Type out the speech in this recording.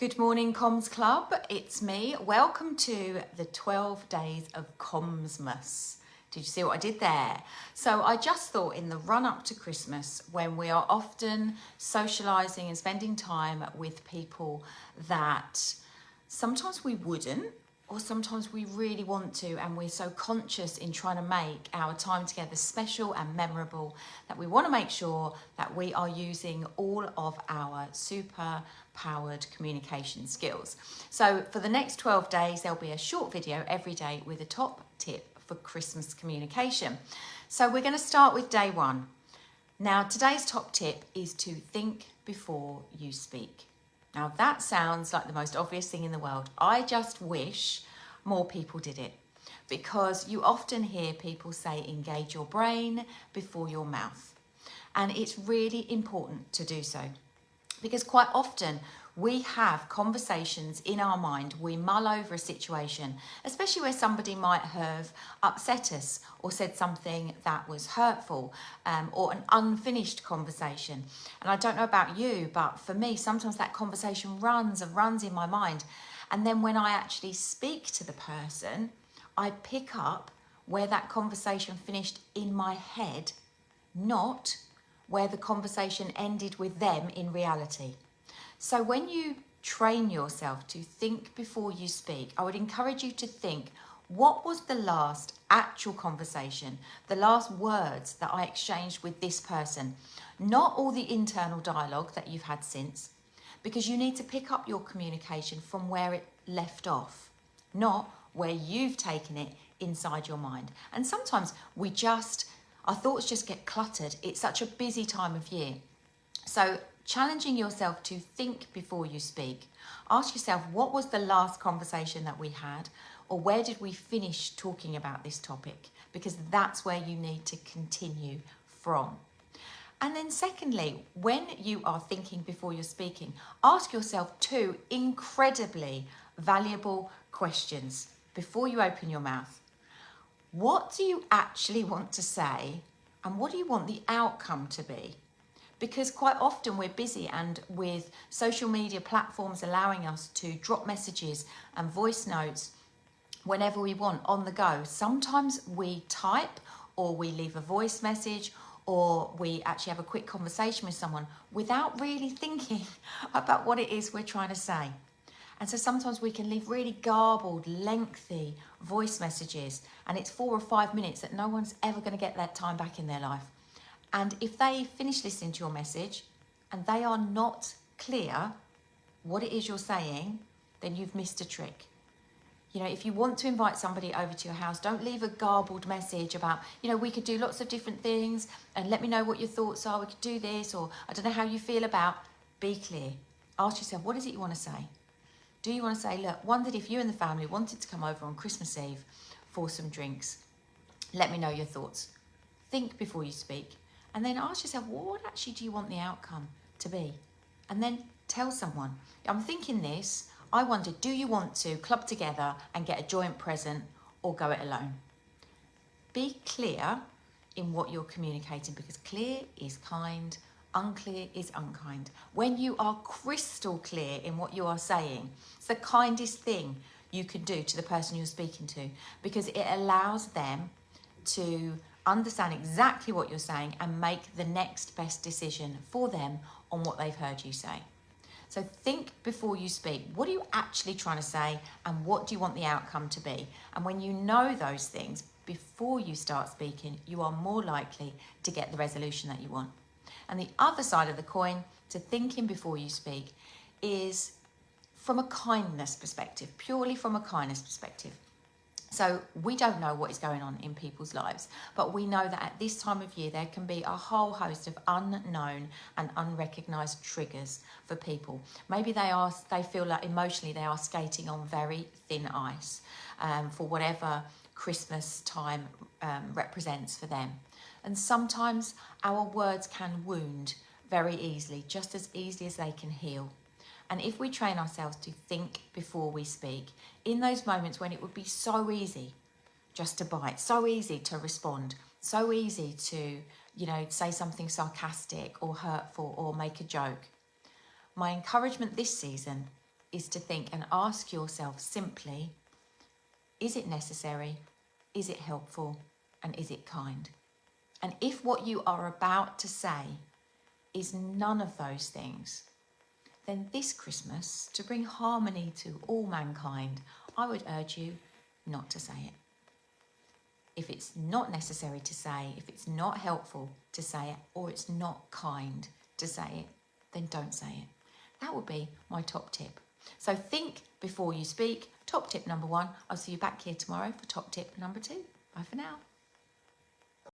Good morning, Comms Club. It's me. Welcome to the 12 days of Commsmas. Did you see what I did there? So I just thought in the run up to Christmas, when we are often socializing and spending time with people that sometimes we wouldn't, or sometimes we really want to, and we're so conscious in trying to make our time together special and memorable that we want to make sure that we are using all of our super powered communication skills. So for the next 12 days, there'll be a short video every day with a top tip for Christmas communication. So we're going to start with day one. Now, today's top tip is to think before you speak. Now, that sounds like the most obvious thing in the world. I just wish more people did it, because you often hear people say engage your brain before your mouth. And it's really important to do so, because quite often we have conversations in our mind. We mull over a situation, especially where somebody might have upset us or said something that was hurtful, or an unfinished conversation. And I don't know about you, but for me, sometimes that conversation runs in my mind. And then when I actually speak to the person, I pick up where that conversation finished in my head, not where the conversation ended with them in reality. So when you train yourself to think before you speak, I would encourage you to think, what was the last actual conversation, the last words that I exchanged with this person? Not all the internal dialogue that you've had since, because you need to pick up your communication from where it left off, not where you've taken it inside your mind. And sometimes our thoughts just get cluttered. It's such a busy time of year. So challenging yourself to think before you speak. Ask yourself, what was the last conversation that we had? Or where did we finish talking about this topic? Because that's where you need to continue from. And then secondly, when you are thinking before you're speaking, ask yourself two incredibly valuable questions before you open your mouth. What do you actually want to say? And what do you want the outcome to be? Because quite often we're busy, and with social media platforms allowing us to drop messages and voice notes whenever we want on the go, sometimes we type or we leave a voice message or we actually have a quick conversation with someone without really thinking about what it is we're trying to say. And so sometimes we can leave really garbled, lengthy voice messages, and it's 4 or 5 minutes that no one's ever going to get that time back in their life. And if they finish listening to your message and they are not clear what it is you're saying, then you've missed a trick. You know, if you want to invite somebody over to your house, don't leave a garbled message about, we could do lots of different things and let me know what your thoughts are. We could do this, or I don't know how you feel about. Be clear. Ask yourself, what is it you want to say? Do you want to say, look, wondered if you and the family wanted to come over on Christmas Eve for some drinks. Let me know your thoughts. Think before you speak. And then ask yourself, what actually do you want the outcome to be? And then tell someone, I'm thinking this. I wonder, do you want to club together and get a joint present, or go it alone? Be clear in what you're communicating, because clear is kind, unclear is unkind. When you are crystal clear in what you are saying, it's the kindest thing you can do to the person you're speaking to, because it allows them to understand exactly what you're saying and make the next best decision for them on what they've heard you say. So think before you speak. What are you actually trying to say, and what do you want the outcome to be? And when you know those things before you start speaking, you are more likely to get the resolution that you want. And the other side of the coin to thinking before you speak is from a kindness perspective, purely from a kindness perspective. So we don't know what is going on in people's lives, but we know that at this time of year, there can be a whole host of unknown and unrecognised triggers for people. Maybe they feel like emotionally they are skating on very thin ice for whatever Christmas time represents for them. And sometimes our words can wound very easily, just as easily as they can heal. And if we train ourselves to think before we speak, in those moments when it would be so easy just to bite, so easy to respond, so easy to, say something sarcastic or hurtful or make a joke, my encouragement this season is to think and ask yourself simply, is it necessary? Is it helpful? And is it kind? And if what you are about to say is none of those things, then this Christmas, to bring harmony to all mankind, I would urge you not to say it. If it's not necessary to say, if it's not helpful to say it, or it's not kind to say it, then don't say it. That would be my top tip. So think before you speak. Top tip number 1. I'll see you back here tomorrow for top tip number 2. Bye for now.